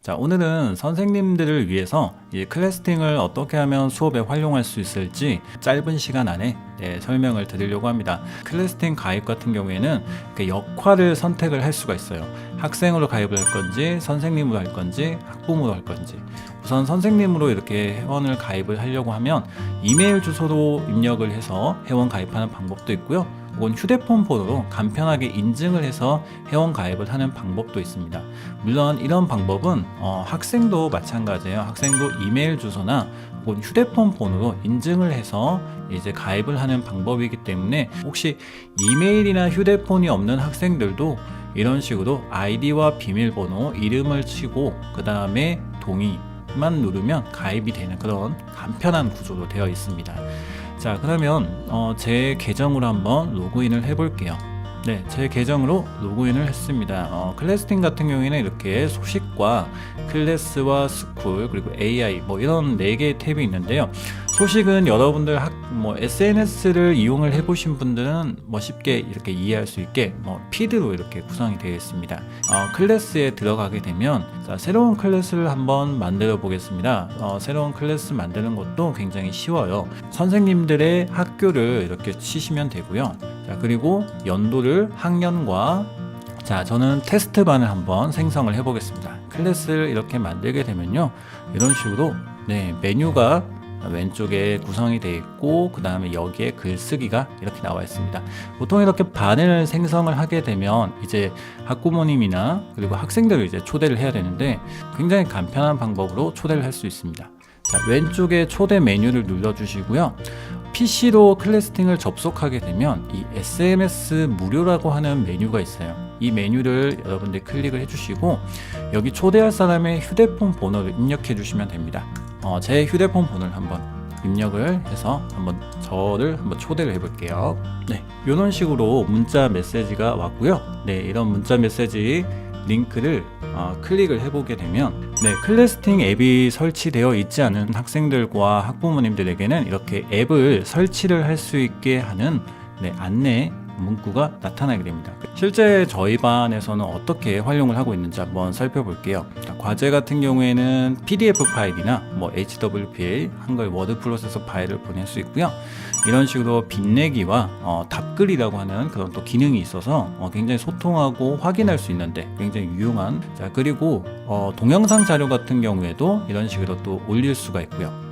자, 오늘은 선생님들을 위해서 이 클래스팅을 어떻게 하면 수업에 활용할 수 있을지 짧은 시간 안에 설명을 드리려고 합니다. 클래스팅 가입 같은 경우에는 역할을 선택을 할 수가 있어요. 학생으로 가입을 할 건지, 선생님으로 할 건지, 학부모로 할 건지. 우선 선생님으로 이렇게 회원을 가입을 하려고 하면 이메일 주소로 입력을 해서 회원 가입하는 방법도 있고요. 혹은 휴대폰 번호로 간편하게 인증을 해서 회원 가입을 하는 방법도 있습니다. 물론 이런 방법은 학생도 마찬가지예요. 학생도 이메일 주소나 혹은 휴대폰 번호로 인증을 해서 이제 가입을 하는 방법이기 때문에 혹시 이메일이나 휴대폰이 없는 학생들도 이런 식으로 아이디와 비밀번호, 이름을 치고 그 다음에 동의만 누르면 가입이 되는 그런 간편한 구조로 되어 있습니다. 자, 그러면 제 계정으로 한번 로그인을 해 볼게요. 네, 제 계정으로 로그인을 했습니다. 클래스팅 같은 경우에는 이렇게 소식과 클래스와 스쿨 그리고 AI 뭐 이런 4개의 탭이 있는데요. 소식은 여러분들 SNS를 이용을 해보신 분들은 쉽게 이렇게 이해할 수 있게 피드로 이렇게 구성이 되어 있습니다. 클래스에 들어가게 되면 새로운 클래스를 한번 만들어 보겠습니다. 새로운 클래스 만드는 것도 굉장히 쉬워요. 선생님들의 학교를 이렇게 치시면 되고요. 자, 그리고 연도를 학년과 저는 테스트반을 한번 생성을 해 보겠습니다. 클래스를 이렇게 만들게 되면요, 이런 식으로 메뉴가 왼쪽에 구성이 되어 있고 그 다음에 여기에 글쓰기가 이렇게 나와 있습니다. 보통 이렇게 반을 생성을 하게 되면 이제 학부모님이나 그리고 학생들을 이제 초대를 해야 되는데 굉장히 간편한 방법으로 초대를 할 수 있습니다. 자, 왼쪽에 초대 메뉴를 눌러 주시고요. PC로 클래스팅을 접속하게 되면 이 SMS 무료라고 하는 메뉴가 있어요. 이 메뉴를 여러분들 클릭을 해주시고 여기 초대할 사람의 휴대폰 번호를 입력해 주시면 됩니다. 제 휴대폰 번호를 한번 입력을 해서 저를 한번 초대를 해 볼게요. 네, 이런 식으로 문자 메시지가 왔고요. 네, 이런 문자 메시지 링크를 클릭을 해보게 되면 클래스팅 앱이 설치되어 있지 않은 학생들과 학부모님들에게는 이렇게 앱을 설치를 할 수 있게 하는 안내 문구가 나타나게 됩니다. 실제 저희 반에서는 어떻게 활용을 하고 있는지 한번 살펴볼게요. 과제 같은 경우에는 PDF 파일이나 HWPL, 한글 워드 프로세서 파일을 보낼 수 있고요. 이런 식으로 빗내기와 답글이라고 하는 그런 또 기능이 있어서 굉장히 소통하고 확인할 수 있는데 굉장히 유용한. 자, 그리고 동영상 자료 같은 경우에도 이런 식으로 또 올릴 수가 있고요.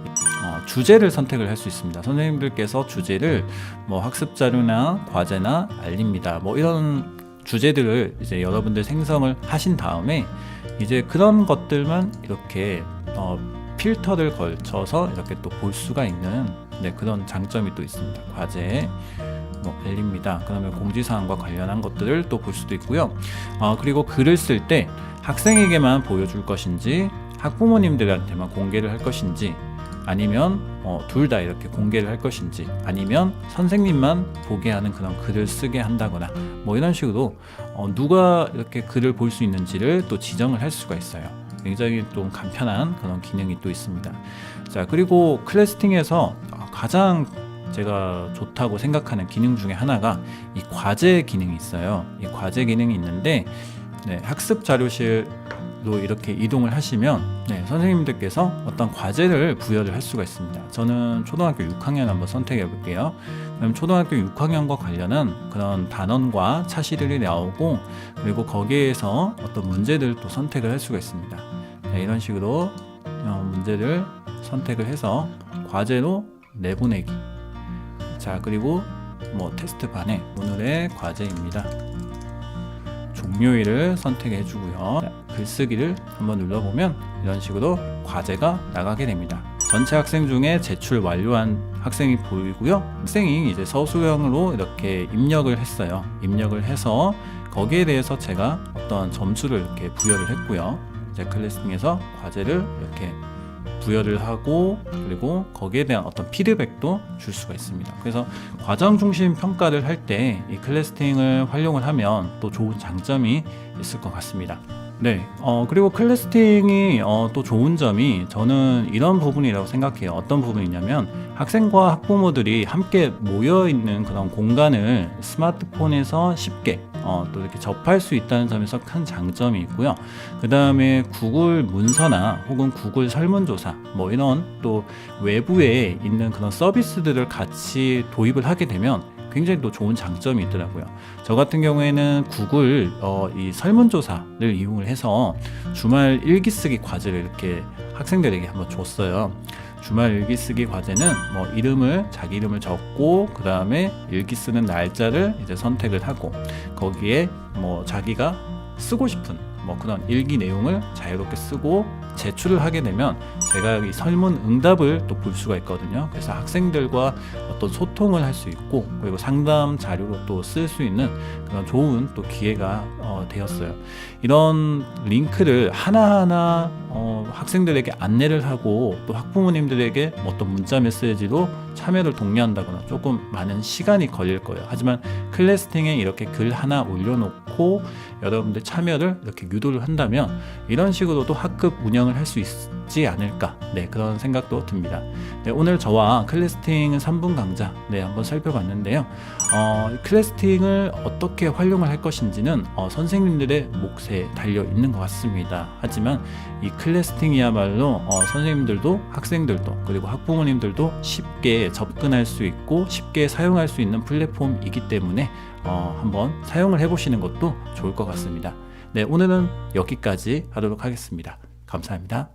주제를 선택을 할 수 있습니다. 선생님들께서 주제를 학습 자료나 과제나 알립니다. 이런 주제들을 이제 여러분들 생성을 하신 다음에 이제 그런 것들만 이렇게 필터를 걸쳐서 이렇게 또 볼 수가 있는 그런 장점이 또 있습니다. 과제 알립니다. 그러면 공지사항과 관련한 것들을 또 볼 수도 있고요. 그리고 글을 쓸 때 학생에게만 보여줄 것인지 학부모님들한테만 공개를 할 것인지 아니면 둘 다 이렇게 공개를 할 것인지 아니면 선생님만 보게 하는 그런 글을 쓰게 한다거나 이런 식으로 누가 이렇게 글을 볼 수 있는지를 또 지정을 할 수가 있어요. 굉장히 또 간편한 그런 기능이 또 있습니다. 자, 그리고 클래스팅에서 가장 제가 좋다고 생각하는 기능 중에 하나가 이 과제 기능이 있어요. 이 과제 기능이 있는데 학습 자료실 이렇게 이동을 하시면 선생님들께서 어떤 과제를 부여를 할 수가 있습니다. 저는 초등학교 6학년 한번 선택해 볼게요. 그럼 초등학교 6학년과 관련한 그런 단원과 차시들이 나오고 그리고 거기에서 어떤 문제들을 또 선택을 할 수가 있습니다. 이런 식으로 문제를 선택을 해서 과제로 내보내기. 자, 그리고 테스트 반에 오늘의 과제입니다. 종료일을 선택해 주고요. 글쓰기를 한번 눌러보면 이런 식으로 과제가 나가게 됩니다. 전체 학생 중에 제출 완료한 학생이 보이고요. 학생이 이제 서술형으로 이렇게 입력을 했어요. 입력을 해서 거기에 대해서 제가 어떤 점수를 이렇게 부여를 했고요. 이제 클래스팅에서 과제를 이렇게 부여를 하고 그리고 거기에 대한 어떤 피드백도 줄 수가 있습니다. 그래서 과정 중심 평가를 할 때 이 클래스팅을 활용을 하면 또 좋은 장점이 있을 것 같습니다. 네, 그리고 클래스팅이 또 좋은 점이 저는 이런 부분이라고 생각해요. 어떤 부분이냐면 학생과 학부모들이 함께 모여 있는 그런 공간을 스마트폰에서 쉽게 또 이렇게 접할 수 있다는 점에서 큰 장점이 있고요. 그 다음에 구글 문서나 혹은 구글 설문조사 뭐 이런 또 외부에 있는 그런 서비스들을 같이 도입을 하게 되면 굉장히 또 좋은 장점이 있더라고요. 저 같은 경우에는 구글 이 설문조사를 이용을 해서 주말 일기쓰기 과제를 이렇게 학생들에게 한번 줬어요. 주말 일기쓰기 과제는 뭐 자기 이름을 적고 그 다음에 일기 쓰는 날짜를 이제 선택을 하고 거기에 뭐 자기가 쓰고 싶은 뭐 그런 일기 내용을 자유롭게 쓰고 제출을 하게 되면 제가 이 설문 응답을 또 볼 수가 있거든요. 그래서 학생들과 어떤 소통을 할 수 있고 그리고 상담 자료로 또 쓸 수 있는 그런 좋은 또 기회가 되었어요. 이런 링크를 하나하나 학생들에게 안내를 하고 또 학부모님들에게 어떤 문자 메시지로 참여를 독려한다거나 조금 많은 시간이 걸릴 거예요. 하지만 클래스팅에 이렇게 글 하나 올려놓고 여러분들 참여를 이렇게 유도를 한다면 이런 식으로도 학급 운영을 할 수 있지 않을까, 네, 그런 생각도 듭니다. 네, 오늘 저와 클래스팅은 3분 강좌 한번 살펴봤는데요. 클래스팅을 어떻게 활용을 할 것인지는 선생님들의 몫에 달려 있는 것 같습니다. 하지만 이 클래스팅이야말로 선생님들도 학생들도 그리고 학부모님들도 쉽게 접근할 수 있고 쉽게 사용할 수 있는 플랫폼이기 때문에 한번 사용을 해보시는 것도 좋을 것 같습니다. 네, 오늘은 여기까지 하도록 하겠습니다. 감사합니다.